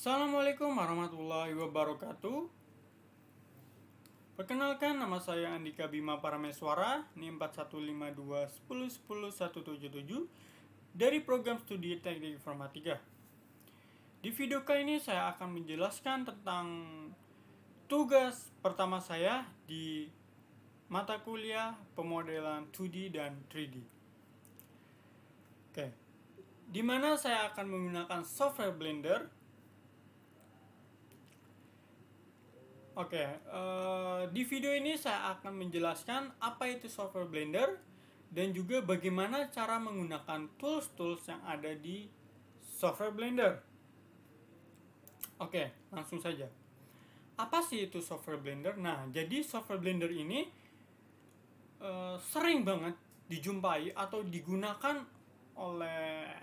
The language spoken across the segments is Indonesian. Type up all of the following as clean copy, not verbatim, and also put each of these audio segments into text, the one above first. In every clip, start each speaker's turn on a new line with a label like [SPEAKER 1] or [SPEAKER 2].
[SPEAKER 1] Assalamualaikum warahmatullahi wabarakatuh. Perkenalkan, nama saya Andika Bima Parameswara, NIM 4152101177 dari program studi Teknik Informatika. Di video kali ini saya akan menjelaskan tentang tugas pertama saya di mata kuliah pemodelan 2D dan 3D. Oke. Di mana saya akan menggunakan software Blender. Oke, di video ini saya akan menjelaskan apa itu software Blender dan juga bagaimana cara menggunakan tools-tools yang ada di software Blender. Oke, langsung saja. Apa sih itu software Blender? Nah, jadi software Blender ini sering banget dijumpai atau digunakan oleh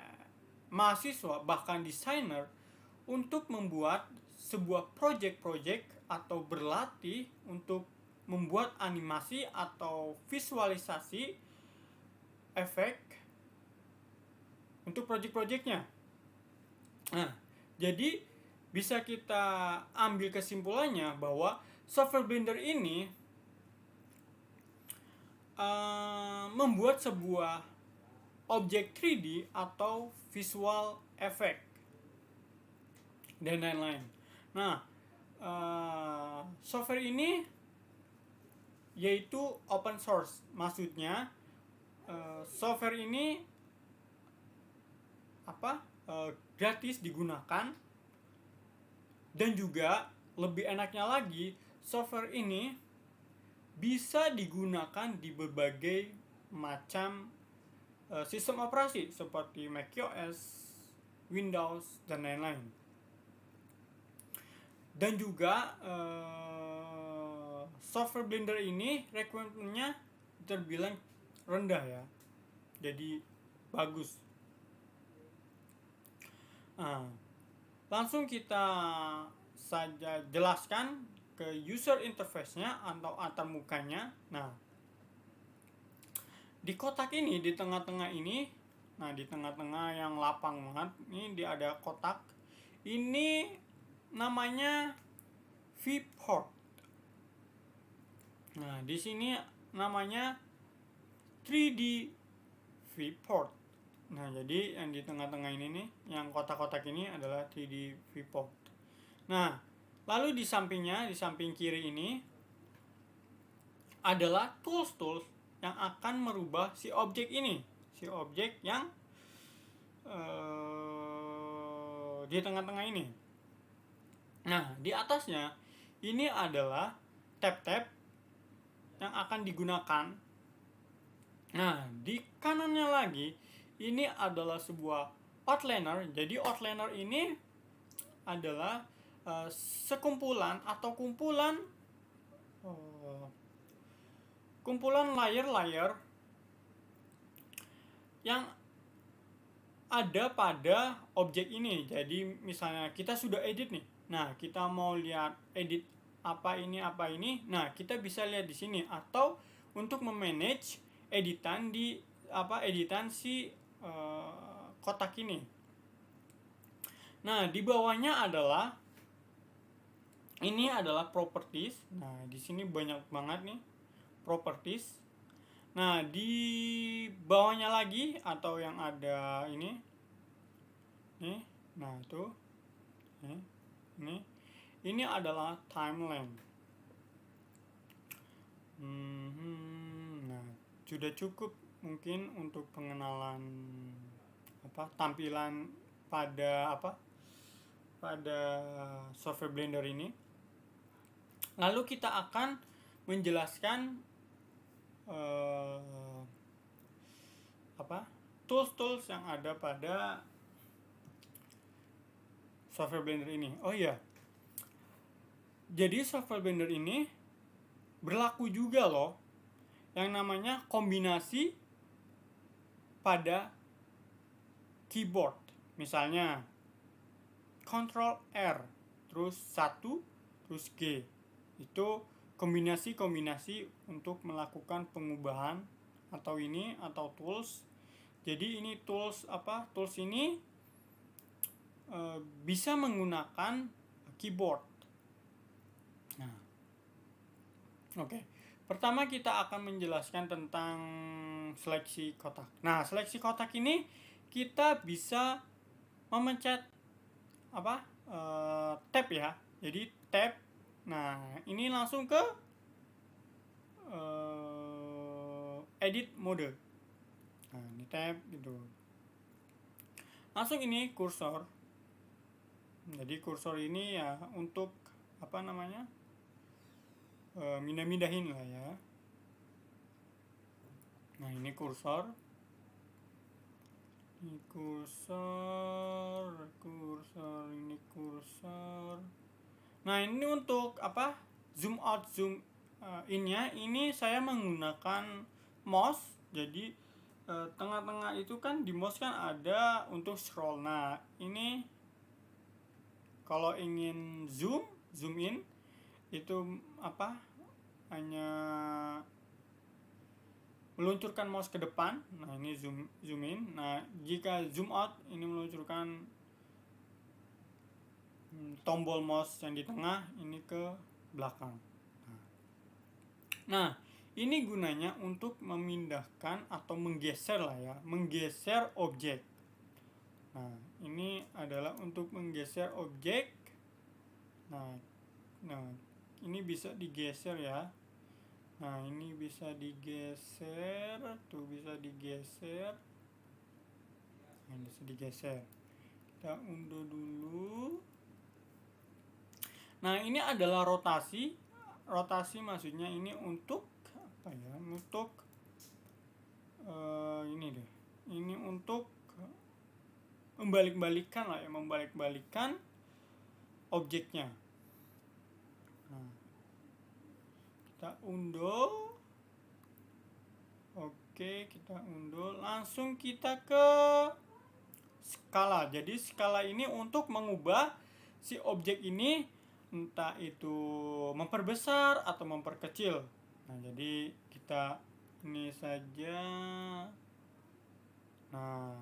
[SPEAKER 1] mahasiswa bahkan desainer untuk membuat sebuah project-project atau berlatih untuk membuat animasi atau visualisasi efek untuk project-projectnya. Nah, jadi bisa kita ambil kesimpulannya bahwa software Blender ini membuat sebuah objek 3D atau visual effect dan lain-lain. Nah, software ini yaitu open source, maksudnya software ini gratis digunakan, dan juga lebih enaknya lagi software ini bisa digunakan di berbagai macam sistem operasi seperti macOS, Windows, dan lain-lain. Dan juga software Blender ini requirement-nya terbilang rendah ya, jadi bagus. Langsung kita saja jelaskan ke user interface-nya atau antarmukanya. Nah, di kotak ini, di tengah-tengah ini, nah di tengah-tengah yang lapang banget, ini dia ada kotak. Ini namanya viewport. Nah, di sini namanya 3D viewport. Nah, jadi yang di tengah-tengah ini nih, yang kotak-kotak ini adalah 3D viewport. Nah, lalu di sampingnya, di samping kiri ini adalah tools-tools yang akan merubah si objek ini, si objek yang di tengah-tengah ini. Nah, di atasnya ini adalah tab-tab yang akan digunakan. Nah, di kanannya lagi ini adalah sebuah outliner. Jadi outliner ini adalah sekumpulan atau kumpulan layer-layer yang ada pada objek ini. Jadi misalnya kita sudah edit nih. Nah, kita mau lihat edit apa ini. Nah, kita bisa lihat di sini, atau untuk memanage editan si kotak ini. Nah, di bawahnya adalah properties. Nah, di sini banyak banget nih properties. Nah, di bawahnya lagi atau yang ada ini nih, nah itu ini adalah timeline. Nah, sudah cukup mungkin untuk pengenalan tampilan pada software Blender ini. Lalu kita akan menjelaskan tools-tools yang ada pada software Blender ini. Oh iya, jadi software Blender ini berlaku juga loh yang namanya kombinasi pada keyboard. Misalnya Ctrl R terus 1 terus G, itu kombinasi untuk melakukan pengubahan atau tools. Jadi ini tools ini bisa menggunakan keyboard. Nah, oke. Pertama kita akan menjelaskan tentang seleksi kotak. Nah, seleksi kotak ini kita bisa memencet tab ya. Jadi tab. Nah, ini langsung ke edit mode. Nah, ini tab gitu. Langsung ini kursor. Jadi kursor ini ya untuk mindah-mindahin lah ya. Nah, ini kursor. Ini kursor, ini kursor. Nah, ini untuk zoom out, zoom in-nya ini saya menggunakan mouse. Jadi tengah-tengah itu kan di mouse kan ada untuk scroll. Nah, ini kalau ingin zoom in itu hanya meluncurkan mouse ke depan. Nah, ini zoom in. Nah, jika zoom out ini meluncurkan tombol mouse yang di tengah ini ke belakang. Nah, ini gunanya untuk memindahkan atau menggeser lah ya, menggeser objek. Nah, ini adalah untuk menggeser objek. Nah, ini bisa digeser ya. Nah, ini bisa digeser, bisa digeser. Nah, bisa digeser. Kita unduh dulu. Nah, ini adalah rotasi. Rotasi maksudnya ini untuk Untuk ini deh. Ini untuk membalik-balikan lah ya, membalik-balikan objeknya. Nah, kita unduh. Oke, kita unduh. Langsung kita ke skala. Jadi skala ini untuk mengubah si objek ini entah itu memperbesar atau memperkecil. Nah, jadi kita ini saja. Nah,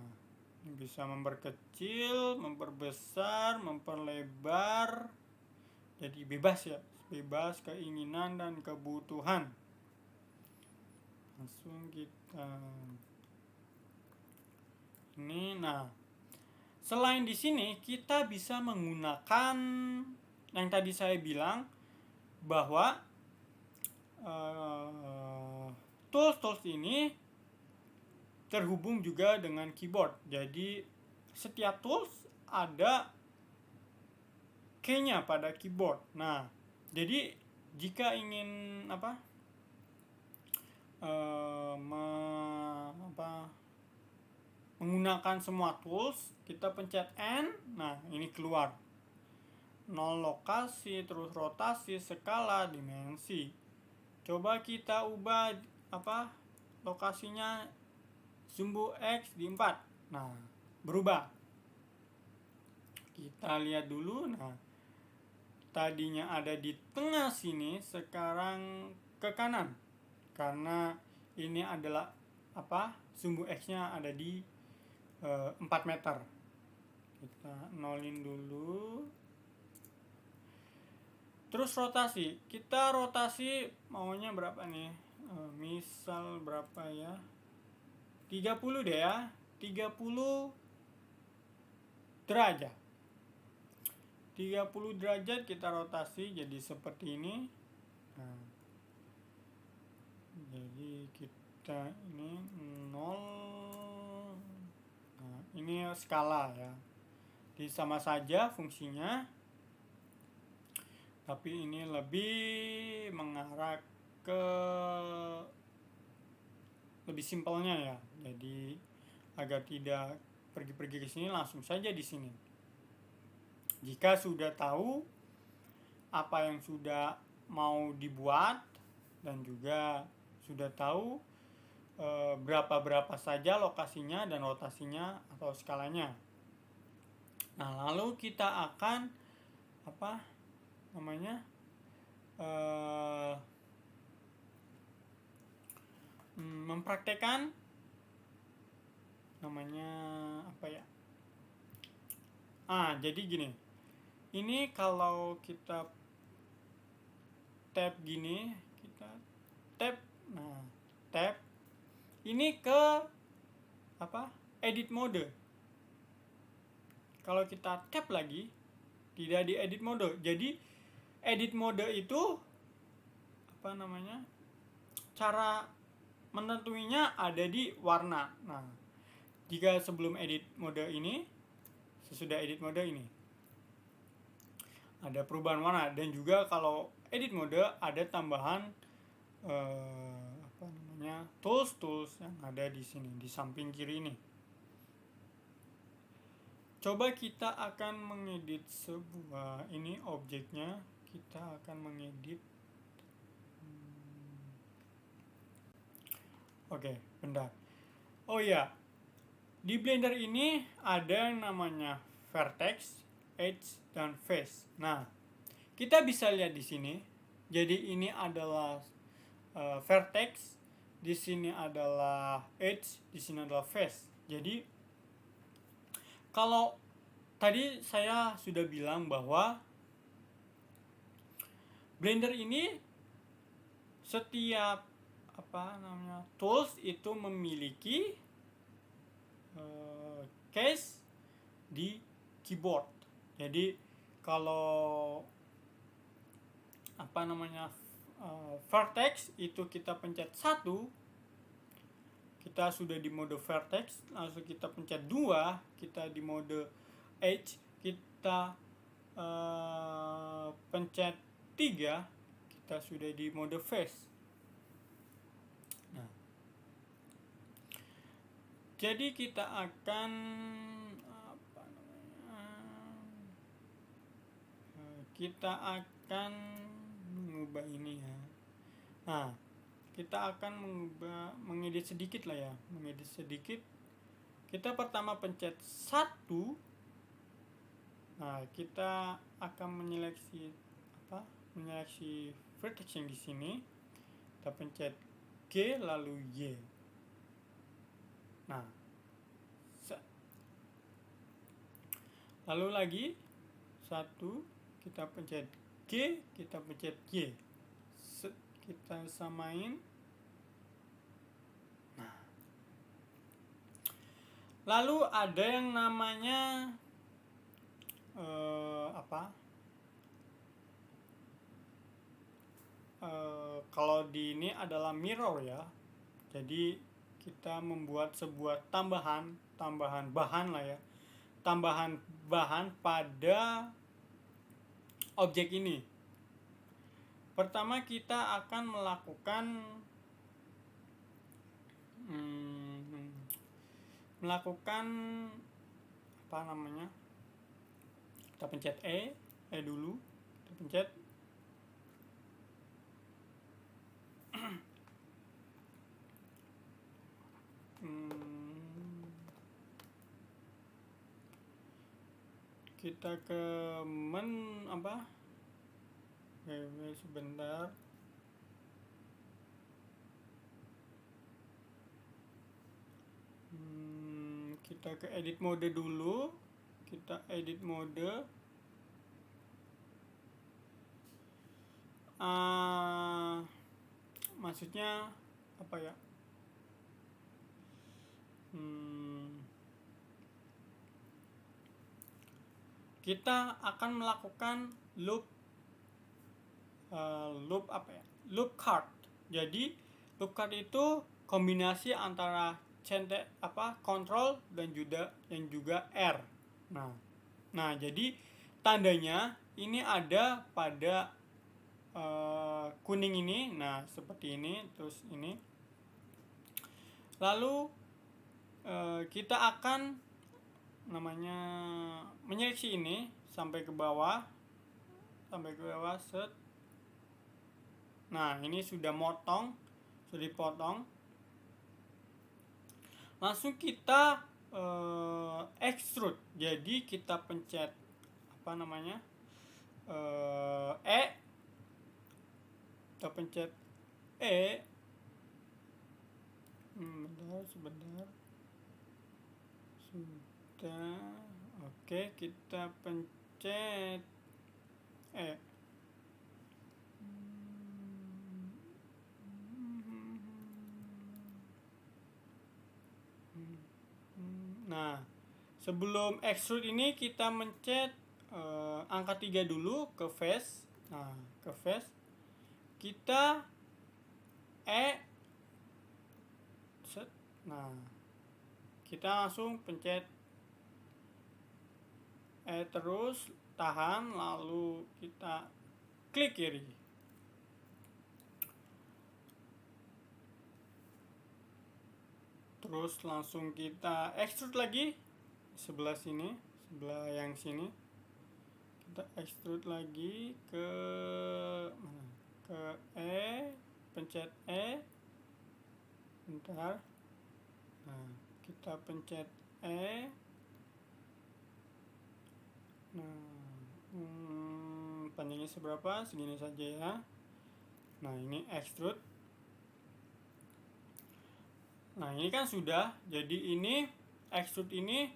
[SPEAKER 1] ini bisa memperkecil, memperbesar, memperlebar. Jadi bebas ya, bebas keinginan dan kebutuhan. Langsung kita ini. Nah, selain di sini kita bisa menggunakan yang tadi saya bilang bahwa tools ini terhubung juga dengan keyboard. Jadi setiap tools ada key-nya pada keyboard. Nah, jadi jika ingin menggunakan semua tools, kita pencet N. Nah, ini keluar 0 lokasi, terus rotasi, skala, dimensi. Coba kita ubah lokasinya sumbu X di 4. Nah, berubah. Kita lihat dulu. Nah, tadinya ada di tengah sini, sekarang ke kanan. Karena ini adalah sumbu X-nya ada di 4 meter. Kita nolin dulu. Terus rotasi. Kita rotasi maunya berapa nih? Misal berapa ya? 30 deh ya. 30 derajat. 30 derajat kita rotasi jadi seperti ini. Nah, jadi kita ini 0. Nah, ini skala ya. Jadi sama saja fungsinya. Tapi ini lebih mengarah ke lebih simpelnya ya. Jadi agar tidak pergi-pergi ke sini, langsung saja di sini. Jika sudah tahu apa yang sudah mau dibuat dan juga sudah tahu berapa saja lokasinya dan rotasinya atau skalanya. Nah, lalu kita akan mempraktekkan Jadi gini, ini kalau kita tab gini, kita tab, tab ini ke apa, edit mode. Kalau kita tab lagi, tidak di edit mode. Jadi edit mode itu apa namanya, cara menentuinya ada di warna. Nah, jika sebelum edit mode ini, sesudah edit mode ini ada perubahan warna, dan juga kalau edit mode ada tambahan apa namanya, tools yang ada di sini di samping kiri ini. Coba kita akan mengedit sebuah, ini objeknya, kita akan mengedit. Oke, bentar. Oh iya, di Blender ini ada yang namanya vertex, edge, dan face. Nah, kita bisa lihat di sini. Jadi ini adalah vertex, di sini adalah edge, di sini adalah face. Jadi kalau tadi saya sudah bilang bahwa Blender ini setiap apa namanya, tools itu memiliki case di keyboard. Jadi kalau apa namanya, vertex itu kita pencet 1, kita sudah di mode vertex. Langsung kita pencet 2, kita di mode edge. Kita pencet 3, kita sudah di mode face. Nah, jadi kita akan apa namanya, kita akan mengubah ini ya. Nah, kita akan mengedit sedikit lah ya, mengedit sedikit. Kita pertama pencet 1. Nah, kita akan menyeleksi vertex yang di sini. Kita pencet G lalu Y. Nah, lalu lagi 1, kita pencet G, kita pencet Y. Kita samain. Nah, lalu ada yang namanya kalau di ini adalah mirror ya. Jadi kita membuat sebuah tambahan bahan lah ya, tambahan bahan pada objek ini. Pertama kita akan melakukan apa namanya, kita pencet E dulu, kita pencet kita ke sebentar. Kita ke edit mode dulu, kita edit mode. Maksudnya apa ya, kita akan melakukan loop card. Jadi loop card itu kombinasi antara control dan juga R. Nah, jadi tandanya ini ada pada kuning ini. Nah, seperti ini, terus ini. Lalu kita akan menyeleksi ini sampai ke bawah set. Nah, ini sudah dipotong. Langsung kita extrude. Jadi kita pencet kita pencet E. Sebentar. Sudah. Oke. Oke, kita pencet Nah, sebelum extrude ini kita mencet angka 3 dulu ke face. Nah, ke face kita set. Nah, kita langsung pencet terus tahan, lalu kita klik kiri. Terus langsung kita extrude lagi sebelah sini, sebelah yang sini. Kita extrude lagi ke mana? Ke pencet bentar. Nah, kita pencet Nah, panjangnya seberapa? Segini saja ya. Nah, ini extrude. Nah, ini kan sudah. Jadi ini extrude ini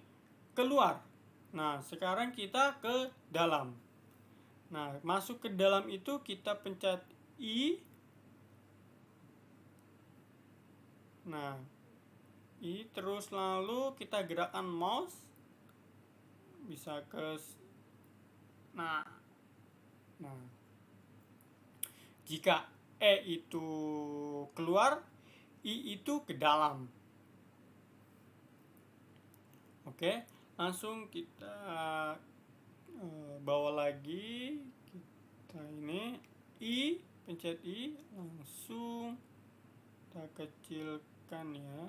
[SPEAKER 1] keluar. Nah, sekarang kita ke dalam. Nah, masuk ke dalam itu kita pencet I. Nah, I terus lalu kita gerakkan mouse bisa ke nah. Jika itu keluar, I itu ke dalam. Oke, langsung kita bawa lagi. Kita ini I, pencet I, langsung kita kecilkan ya.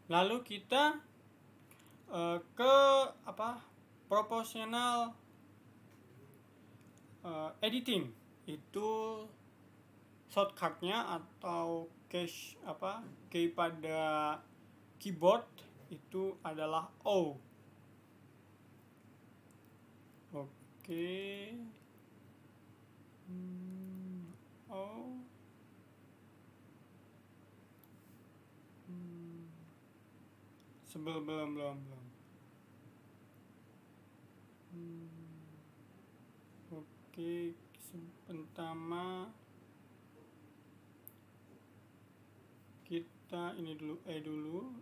[SPEAKER 1] Lalu kita ke proportional editing, itu shortcutnya atau key pada keyboard itu adalah O. Oke. O. Belum. Oke, pertama kita ini dulu dulu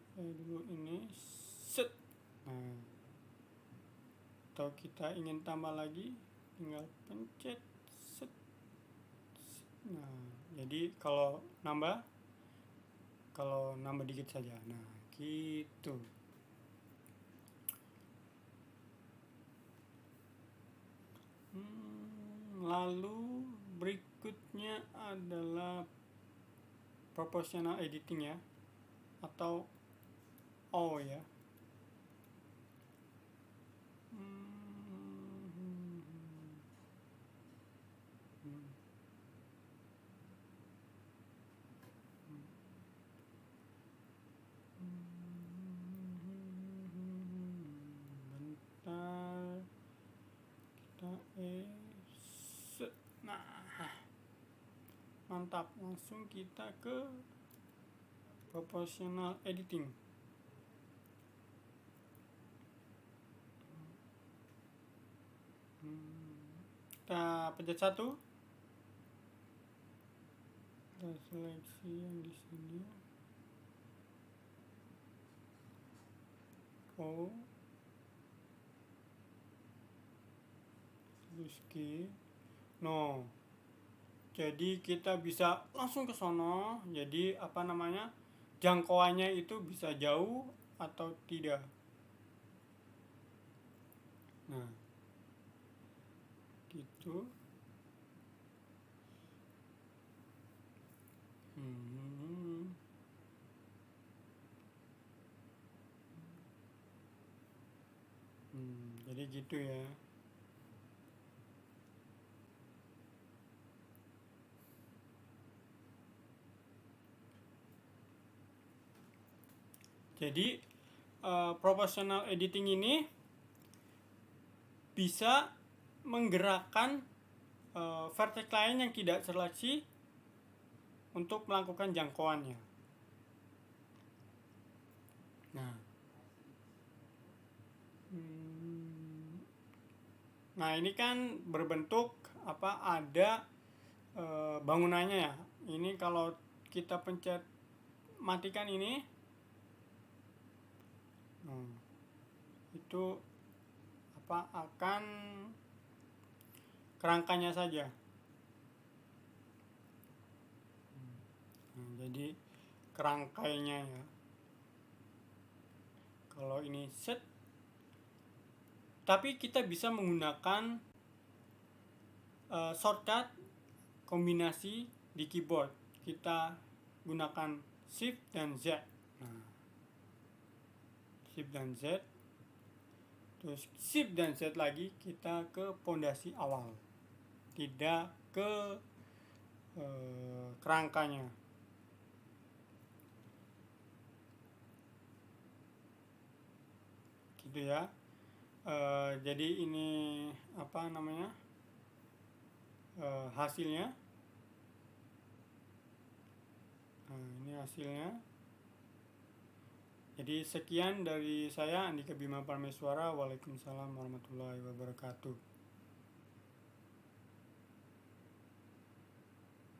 [SPEAKER 1] ini set. Nah, atau kita ingin tambah lagi, tinggal pencet set. Nah, jadi kalau nambah dikit saja. Nah, gitu. Lalu berikutnya adalah proportional editing ya, atau O ya. Bentar, kita nah, mantap. Langsung kita ke proportional editing. Kita pencet 1. Kita seleksi yang di sini. Terus no. Jadi kita bisa langsung ke sono. Jadi jangkauannya itu bisa jauh atau tidak. Nah, gitu. Jadi gitu ya. Jadi proportional editing ini bisa menggerakkan vertex lain yang tidak seleksi untuk melakukan jangkauannya. Nah, nah ini kan berbentuk ada bangunannya ya. Ini kalau kita pencet matikan ini, itu akan kerangkanya saja. Jadi kerangkainya ya. Kalau ini set, tapi kita bisa menggunakan shortcut kombinasi di keyboard. Kita gunakan Shift dan Z. Nah, Shift dan Z, terus Shift dan Z lagi, kita ke pondasi awal, tidak ke kerangkanya. Gitu ya. Jadi ini hasilnya. Ini hasilnya. Jadi sekian dari saya, Andika Bima Parmeswara. Waalaikumsalam warahmatullahi wabarakatuh.